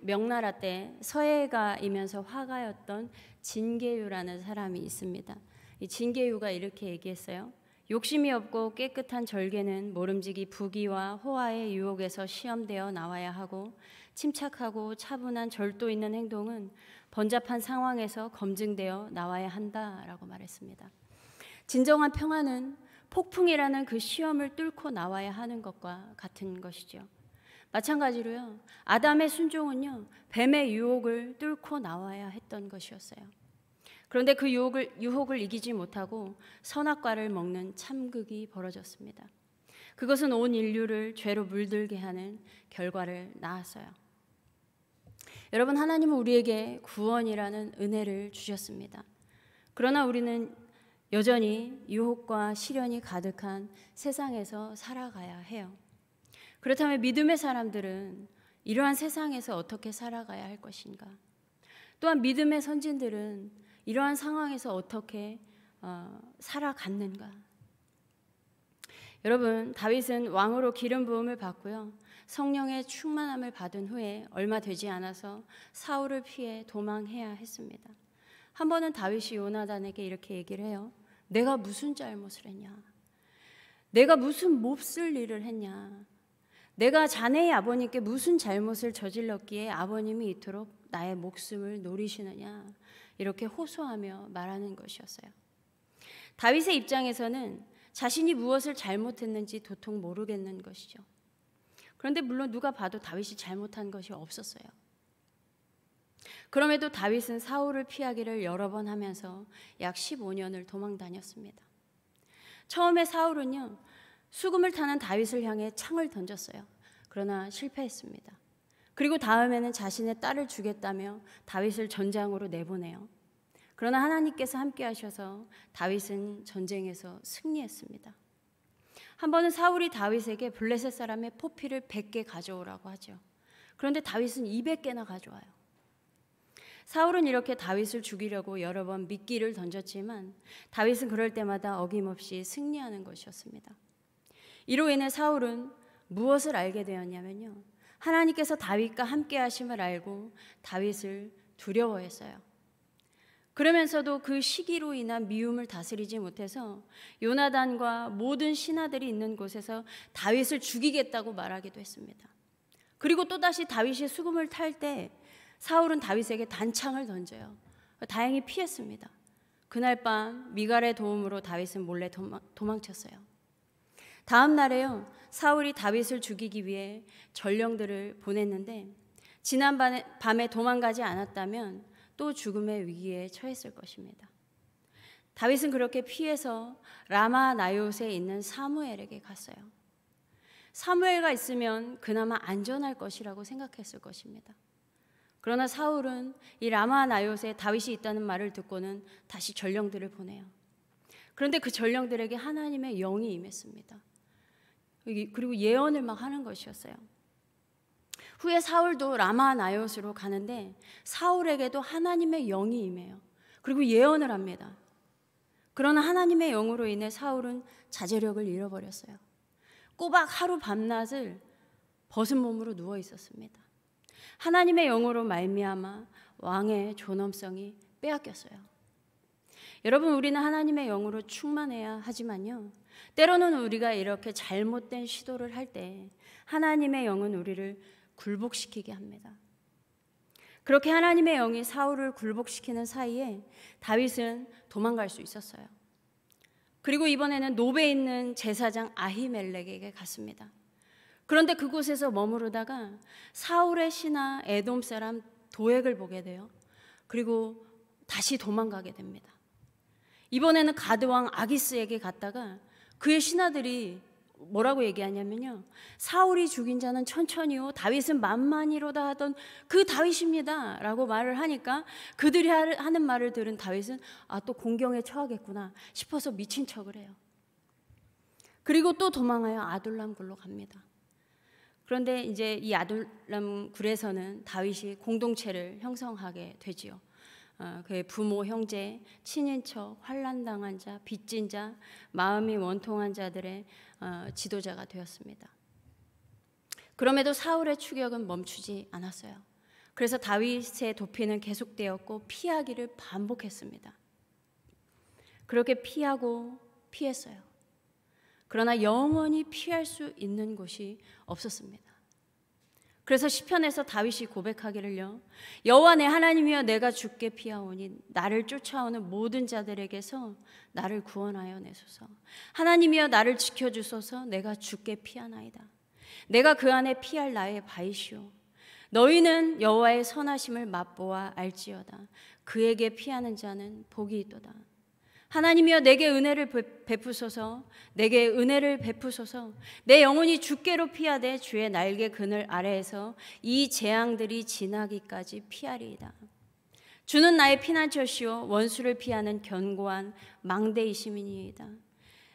명나라 때 서예가이면서 화가였던 진계유라는 사람이 있습니다. 이 진계유가 이렇게 얘기했어요. 욕심이 없고 깨끗한 절개는 모름지기 부귀와 호화의 유혹에서 시험되어 나와야 하고, 침착하고 차분한 절도 있는 행동은 번잡한 상황에서 검증되어 나와야 한다라고 말했습니다. 진정한 평화는 폭풍이라는 그 시험을 뚫고 나와야 하는 것과 같은 것이죠. 마찬가지로요, 아담의 순종은요, 뱀의 유혹을 뚫고 나와야 했던 것이었어요. 그런데 그 유혹을 이기지 못하고 선악과를 먹는 참극이 벌어졌습니다. 그것은 온 인류를 죄로 물들게 하는 결과를 낳았어요. 여러분, 하나님은 우리에게 구원이라는 은혜를 주셨습니다. 그러나 우리는 여전히 유혹과 시련이 가득한 세상에서 살아가야 해요. 그렇다면 믿음의 사람들은 이러한 세상에서 어떻게 살아가야 할 것인가? 또한 믿음의 선진들은 이러한 상황에서 어떻게 살아갔는가? 여러분, 다윗은 왕으로 기름 부음을 받고요, 성령의 충만함을 받은 후에 얼마 되지 않아서 사울을 피해 도망해야 했습니다. 한 번은 다윗이 요나단에게 이렇게 얘기를 해요. 내가 무슨 잘못을 했냐? 내가 무슨 몹쓸 일을 했냐? 내가 자네의 아버님께 무슨 잘못을 저질렀기에 아버님이 이토록 나의 목숨을 노리시느냐? 이렇게 호소하며 말하는 것이었어요. 다윗의 입장에서는 자신이 무엇을 잘못했는지 도통 모르겠는 것이죠. 그런데 물론 누가 봐도 다윗이 잘못한 것이 없었어요. 그럼에도 다윗은 사울을 피하기를 여러 번 하면서 약 15년을 도망 다녔습니다. 처음에 사울은요, 수금을 타는 다윗을 향해 창을 던졌어요. 그러나 실패했습니다. 그리고 다음에는 자신의 딸을 주겠다며 다윗을 전장으로 내보내요. 그러나 하나님께서 함께 하셔서 다윗은 전쟁에서 승리했습니다. 한 번은 사울이 다윗에게 블레셋 사람의 포피를 100개 가져오라고 하죠. 그런데 다윗은 200개나 가져와요. 사울은 이렇게 다윗을 죽이려고 여러 번 미끼를 던졌지만 다윗은 그럴 때마다 어김없이 승리하는 것이었습니다. 이로 인해 사울은 무엇을 알게 되었냐면요, 하나님께서 다윗과 함께 하심을 알고 다윗을 두려워했어요. 그러면서도 그 시기로 인한 미움을 다스리지 못해서 요나단과 모든 신하들이 있는 곳에서 다윗을 죽이겠다고 말하기도 했습니다. 그리고 또다시 다윗이 수금을 탈 때 사울은 다윗에게 단창을 던져요. 다행히 피했습니다. 그날 밤 미갈의 도움으로 다윗은 몰래 도망쳤어요. 다음 날에요, 사울이 다윗을 죽이기 위해 전령들을 보냈는데 지난 밤에 도망가지 않았다면 또 죽음의 위기에 처했을 것입니다. 다윗은 그렇게 피해서 라마 나요스에 있는 사무엘에게 갔어요. 사무엘가 있으면 그나마 안전할 것이라고 생각했을 것입니다. 그러나 사울은 이 라마 나요스에 다윗이 있다는 말을 듣고는 다시 전령들을 보내요. 그런데 그 전령들에게 하나님의 영이 임했습니다. 그리고 예언을 막 하는 것이었어요. 후에 사울도 라마 나요스로 가는데 사울에게도 하나님의 영이 임해요. 그리고 예언을 합니다. 그러나 하나님의 영으로 인해 사울은 자제력을 잃어버렸어요. 꼬박 하루 밤낮을 벗은 몸으로 누워 있었습니다. 하나님의 영으로 말미암아 왕의 존엄성이 빼앗겼어요. 여러분, 우리는 하나님의 영으로 충만해야 하지만요, 때로는 우리가 이렇게 잘못된 시도를 할 때 하나님의 영은 우리를 굴복시키게 합니다. 그렇게 하나님의 영이 사울을 굴복시키는 사이에 다윗은 도망갈 수 있었어요. 그리고 이번에는 노베에 있는 제사장 아히멜렉에게 갔습니다. 그런데 그곳에서 머무르다가 사울의 신하 에돔 사람 도액을 보게 돼요. 그리고 다시 도망가게 됩니다. 이번에는 가드왕 아기스에게 갔다가 그의 신하들이 뭐라고 얘기하냐면요, 사울이 죽인 자는 천천히요 다윗은 만만히로다 하던 그 다윗입니다 라고 말을 하니까 그들이 하는 말을 들은 다윗은 또 공경에 처하겠구나 싶어서 미친 척을 해요. 그리고 또 도망하여 아둘람 굴로 갑니다. 그런데 이제 이 아둘람 굴에서는 다윗이 공동체를 형성하게 되지요. 그의 부모, 형제, 친인척, 환난당한 자, 빚진 자, 마음이 원통한 자들의 지도자가 되었습니다. 그럼에도 사울의 추격은 멈추지 않았어요. 그래서 다윗의 도피는 계속되었고 피하기를 반복했습니다. 그렇게 피하고 피했어요. 그러나 영원히 피할 수 있는 곳이 없었습니다. 그래서 시편에서 다윗이 고백하기를요, 여호와 내 하나님이여, 내가 주께 피하오니 나를 쫓아오는 모든 자들에게서 나를 구원하여 내소서. 하나님이여, 나를 지켜주소서. 내가 주께 피하나이다. 내가 그 안에 피할 나의 바이시오. 너희는 여호와의 선하심을 맛보아 알지어다. 그에게 피하는 자는 복이 있도다. 하나님이여, 내게 은혜를 베푸소서. 내게 은혜를 베푸소서. 내 영혼이 주께로 피하되 주의 날개 그늘 아래에서 이 재앙들이 지나기까지 피하리이다. 주는 나의 피난처시오, 원수를 피하는 견고한 망대이심이니이다.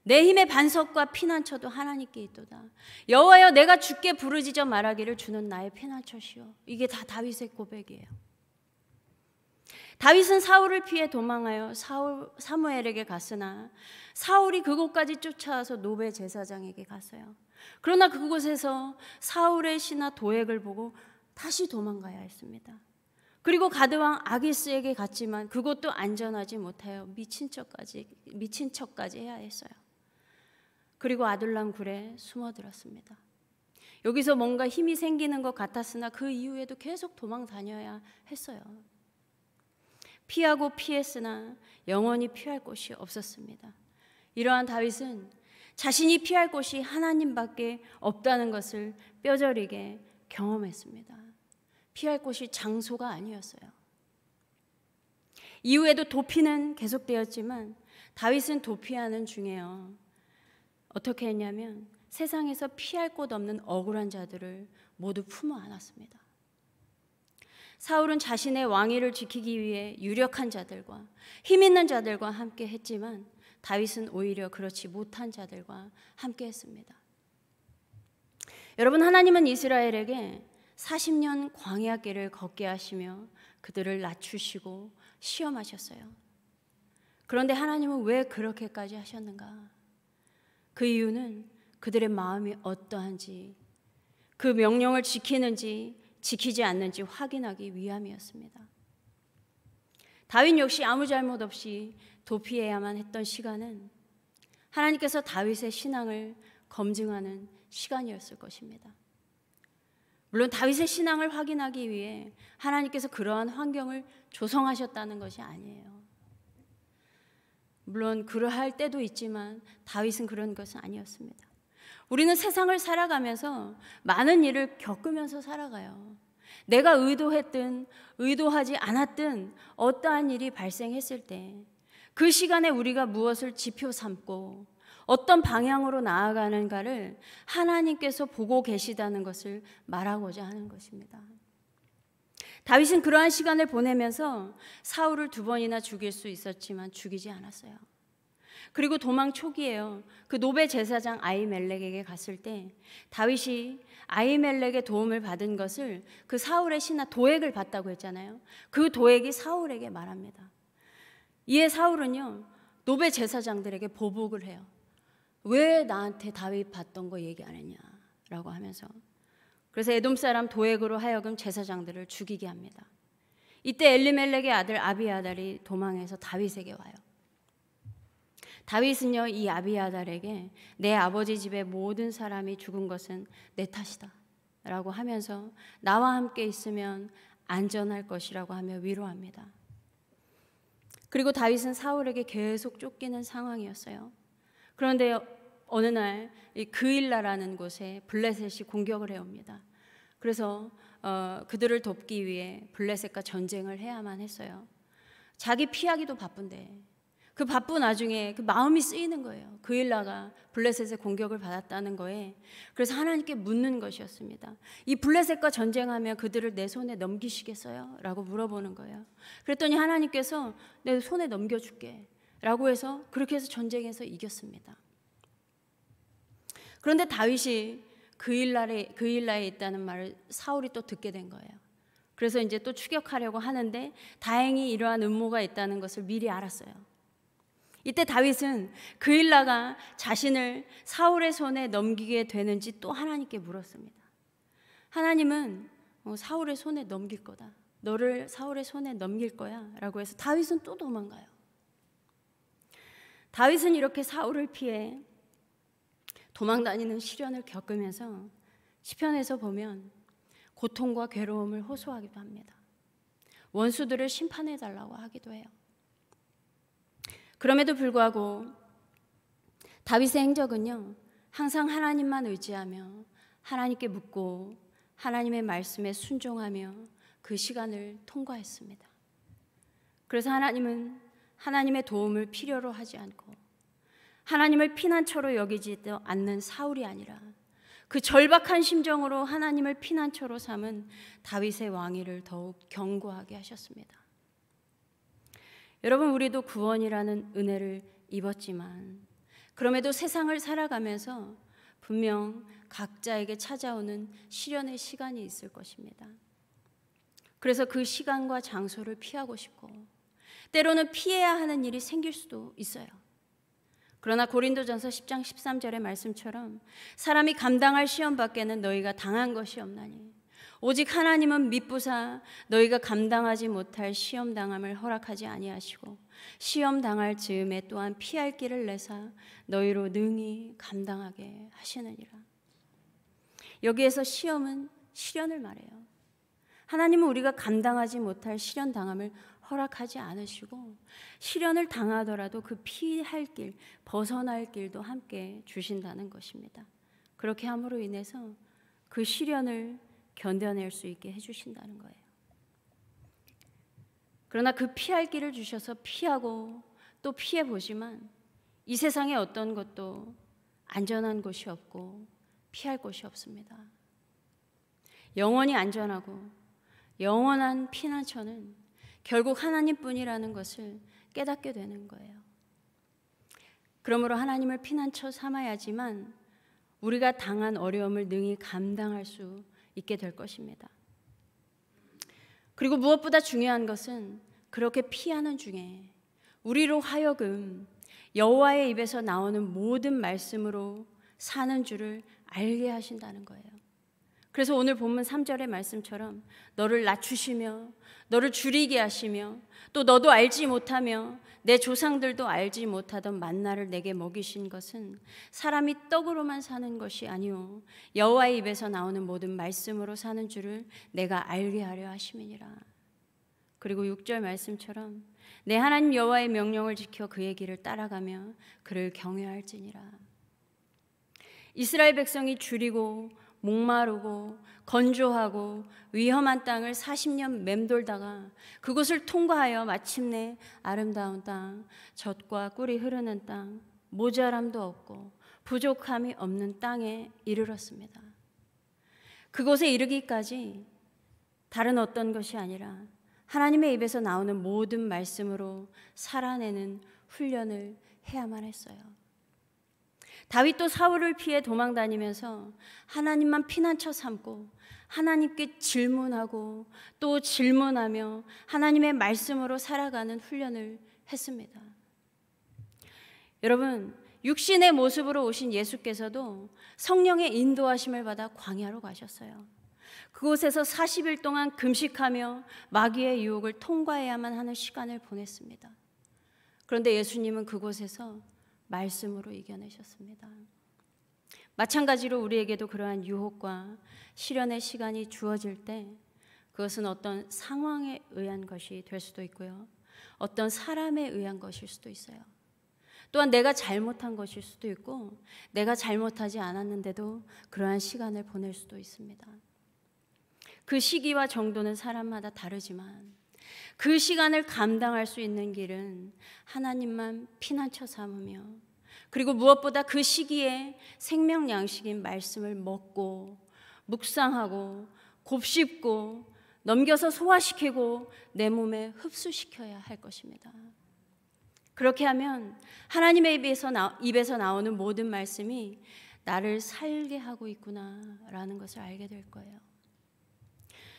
내 힘의 반석과 피난처도 하나님께 있도다. 여호와여, 내가 주께 부르짖어 말하기를 주는 나의 피난처시오. 이게 다 다윗의 고백이에요. 다윗은 사울을 피해 도망하여 사무엘에게 갔으나 사울이 그곳까지 쫓아와서 노베 제사장에게 갔어요. 그러나 그곳에서 사울의 시나 도액을 보고 다시 도망가야 했습니다. 그리고 가드왕 아기스에게 갔지만 그것도 안전하지 못하여 미친 척까지 해야 했어요. 그리고 아둘람 굴에 숨어들었습니다. 여기서 뭔가 힘이 생기는 것 같았으나 그 이후에도 계속 도망 다녀야 했어요. 피하고 피했으나 영원히 피할 곳이 없었습니다. 이러한 다윗은 자신이 피할 곳이 하나님밖에 없다는 것을 뼈저리게 경험했습니다. 피할 곳이 장소가 아니었어요. 이후에도 도피는 계속되었지만 다윗은 도피하는 중에요, 어떻게 했냐면 세상에서 피할 곳 없는 억울한 자들을 모두 품어 안았습니다. 사울은 자신의 왕위를 지키기 위해 유력한 자들과 힘 있는 자들과 함께 했지만 다윗은 오히려 그렇지 못한 자들과 함께 했습니다. 여러분, 하나님은 이스라엘에게 40년 광야길을 걷게 하시며 그들을 낮추시고 시험하셨어요. 그런데 하나님은 왜 그렇게까지 하셨는가? 그 이유는 그들의 마음이 어떠한지, 그 명령을 지키는지 지키지 않는지 확인하기 위함이었습니다. 다윗 역시 아무 잘못 없이 도피해야만 했던 시간은 하나님께서 다윗의 신앙을 검증하는 시간이었을 것입니다. 물론 다윗의 신앙을 확인하기 위해 하나님께서 그러한 환경을 조성하셨다는 것이 아니에요. 물론 그러할 때도 있지만 다윗은 그런 것은 아니었습니다. 우리는 세상을 살아가면서 많은 일을 겪으면서 살아가요. 내가 의도했든 의도하지 않았든 어떠한 일이 발생했을 때 그 시간에 우리가 무엇을 지표 삼고 어떤 방향으로 나아가는가를 하나님께서 보고 계시다는 것을 말하고자 하는 것입니다. 다윗은 그러한 시간을 보내면서 사울을 2번이나 죽일 수 있었지만 죽이지 않았어요. 그리고 도망 초기에요, 그 노베 제사장 아히멜렉에게 갔을 때 다윗이 아히멜렉의 도움을 받은 것을, 그 사울의 신하 도액을 받다고 했잖아요. 그 도액이 사울에게 말합니다. 이에 사울은요, 노베 제사장들에게 보복을 해요. 왜 나한테 다윗 받던 거 얘기 안 했냐라고 하면서, 그래서 에돔 사람 도액으로 하여금 제사장들을 죽이게 합니다. 이때 엘리멜렉의 아들 아비아달이 도망해서 다윗에게 와요. 다윗은요, 이 아비아달에게 내 아버지 집의 모든 사람이 죽은 것은 내 탓이다 라고 하면서 나와 함께 있으면 안전할 것이라고 하며 위로합니다. 그리고 다윗은 사울에게 계속 쫓기는 상황이었어요. 그런데 어느 날 이 그일라라는 곳에 블레셋이 공격을 해옵니다. 그래서 그들을 돕기 위해 블레셋과 전쟁을 해야만 했어요. 자기 피하기도 바쁜데 그 바쁜 와중에 그 마음이 쓰이는 거예요. 그일라가 블레셋의 공격을 받았다는 거에. 그래서 하나님께 묻는 것이었습니다. 이 블레셋과 전쟁하면 그들을 내 손에 넘기시겠어요? 라고 물어보는 거예요. 그랬더니 하나님께서 내 손에 넘겨줄게 라고 해서 그렇게 해서 전쟁에서 이겼습니다. 그런데 다윗이 그일라에 있다는 말을 사울이 또 듣게 된 거예요. 그래서 이제 또 추격하려고 하는데 다행히 이러한 음모가 있다는 것을 미리 알았어요. 이때 다윗은 그일라가 자신을 사울의 손에 넘기게 되는지 또 하나님께 물었습니다. 하나님은 사울의 손에 넘길 거다. 너를 사울의 손에 넘길 거야 라고 해서 다윗은 또 도망가요. 다윗은 이렇게 사울을 피해 도망다니는 시련을 겪으면서 시편에서 보면 고통과 괴로움을 호소하기도 합니다. 원수들을 심판해달라고 하기도 해요. 그럼에도 불구하고 다윗의 행적은요, 항상 하나님만 의지하며 하나님께 묻고 하나님의 말씀에 순종하며 그 시간을 통과했습니다. 그래서 하나님은 하나님의 도움을 필요로 하지 않고 하나님을 피난처로 여기지도 않는 사울이 아니라 그 절박한 심정으로 하나님을 피난처로 삼은 다윗의 왕위를 더욱 견고하게 하셨습니다. 여러분, 우리도 구원이라는 은혜를 입었지만 그럼에도 세상을 살아가면서 분명 각자에게 찾아오는 시련의 시간이 있을 것입니다. 그래서 그 시간과 장소를 피하고 싶고 때로는 피해야 하는 일이 생길 수도 있어요. 그러나 고린도전서 10장 13절의 말씀처럼 사람이 감당할 시험 밖에는 너희가 당한 것이 없나니 오직 하나님은 미쁘사 너희가 감당하지 못할 시험 당함을 허락하지 아니하시고 시험 당할 즈음에 또한 피할 길을 내사 너희로 능히 감당하게 하시느니라. 여기에서 시험은 시련을 말해요. 하나님은 우리가 감당하지 못할 시련 당함을 허락하지 않으시고 시련을 당하더라도 그 피할 길, 벗어날 길도 함께 주신다는 것입니다. 그렇게 함으로 인해서 그 시련을 견뎌낼 수 있게 해주신다는 거예요. 그러나 그 피할 길을 주셔서 피하고 또 피해보지만 이 세상에 어떤 것도 안전한 곳이 없고 피할 곳이 없습니다. 영원히 안전하고 영원한 피난처는 결국 하나님뿐이라는 것을 깨닫게 되는 거예요. 그러므로 하나님을 피난처 삼아야지만 우리가 당한 어려움을 능히 감당할 수 있게 될 것입니다. 그리고 무엇보다 중요한 것은 그렇게 피하는 중에 우리로 하여금 여호와의 입에서 나오는 모든 말씀으로 사는 줄을 알게 하신다는 거예요. 그래서 오늘 본문 3절의 말씀처럼 너를 낮추시며 너를 줄이게 하시며 또 너도 알지 못하며 내 조상들도 알지 못하던 만나를 내게 먹이신 것은 사람이 떡으로만 사는 것이 아니오 여호와의 입에서 나오는 모든 말씀으로 사는 줄을 내가 알게 하려 하심이니라. 그리고 6절 말씀처럼 내 하나님 여호와의 명령을 지켜 그의 길을 따라가며 그를 경외할지니라. 이스라엘 백성이 줄이고 목마르고 건조하고 위험한 땅을 40년 맴돌다가 그곳을 통과하여 마침내 아름다운 땅, 젖과 꿀이 흐르는 땅, 모자람도 없고 부족함이 없는 땅에 이르렀습니다. 그곳에 이르기까지 다른 어떤 것이 아니라 하나님의 입에서 나오는 모든 말씀으로 살아내는 훈련을 해야만 했어요. 다윗도 사울을 피해 도망다니면서 하나님만 피난처 삼고 하나님께 질문하고 또 질문하며 하나님의 말씀으로 살아가는 훈련을 했습니다. 여러분, 육신의 모습으로 오신 예수께서도 성령의 인도하심을 받아 광야로 가셨어요. 그곳에서 40일 동안 금식하며 마귀의 유혹을 통과해야만 하는 시간을 보냈습니다. 그런데 예수님은 그곳에서 말씀으로 이겨내셨습니다. 마찬가지로 우리에게도 그러한 유혹과 시련의 시간이 주어질 때 그것은 어떤 상황에 의한 것이 될 수도 있고요. 어떤 사람에 의한 것일 수도 있어요. 또한 내가 잘못한 것일 수도 있고 내가 잘못하지 않았는데도 그러한 시간을 보낼 수도 있습니다. 그 시기와 정도는 사람마다 다르지만 그 시간을 감당할 수 있는 길은 하나님만 피난처 삼으며 그리고 무엇보다 그 시기에 생명 양식인 말씀을 먹고 묵상하고 곱씹고 넘겨서 소화시키고 내 몸에 흡수시켜야 할 것입니다. 그렇게 하면 하나님의 입에서 나오는 모든 말씀이 나를 살게 하고 있구나라는 것을 알게 될 거예요.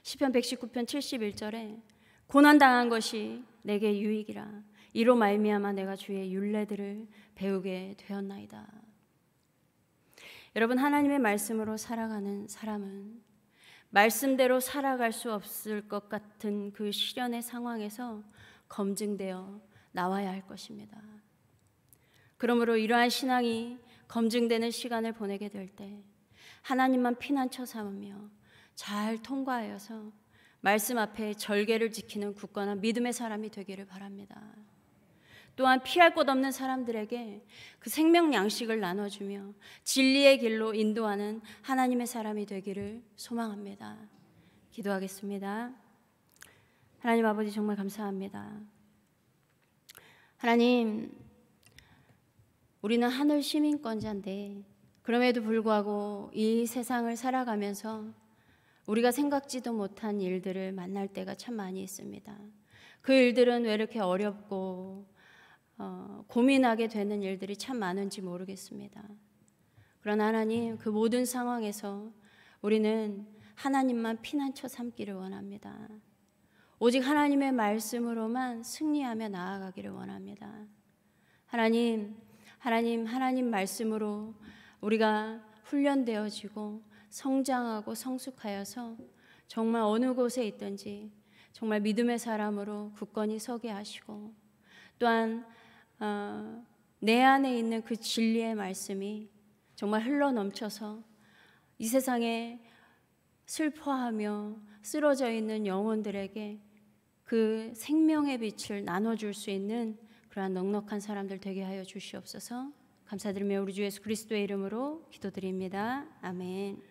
시편 119편 71절에 고난당한 것이 내게 유익이라 이로 말미암아 내가 주의 율례들을 배우게 되었나이다. 여러분, 하나님의 말씀으로 살아가는 사람은 말씀대로 살아갈 수 없을 것 같은 그 시련의 상황에서 검증되어 나와야 할 것입니다. 그러므로 이러한 신앙이 검증되는 시간을 보내게 될 때 하나님만 피난처 삼으며 잘 통과하여서 말씀 앞에 절개를 지키는 굳건한 믿음의 사람이 되기를 바랍니다. 또한 피할 곳 없는 사람들에게 그 생명 양식을 나눠주며 진리의 길로 인도하는 하나님의 사람이 되기를 소망합니다. 기도하겠습니다. 하나님 아버지, 정말 감사합니다. 하나님, 우리는 하늘 시민권자인데 그럼에도 불구하고 이 세상을 살아가면서 우리가 생각지도 못한 일들을 만날 때가 참 많이 있습니다. 그 일들은 왜 이렇게 어렵고 고민하게 되는 일들이 참 많은지 모르겠습니다. 그러나 하나님, 그 모든 상황에서 우리는 하나님만 피난처 삼기를 원합니다. 오직 하나님의 말씀으로만 승리하며 나아가기를 원합니다. 하나님 말씀으로 우리가 훈련되어지고 성장하고 성숙하여서 정말 어느 곳에 있든지 정말 믿음의 사람으로 굳건히 서게 하시고, 또한 내 안에 있는 그 진리의 말씀이 정말 흘러넘쳐서 이 세상에 슬퍼하며 쓰러져 있는 영혼들에게 그 생명의 빛을 나눠줄 수 있는 그러한 넉넉한 사람들 되게 하여 주시옵소서. 감사드리며 우리 주 예수 그리스도의 이름으로 기도드립니다. 아멘.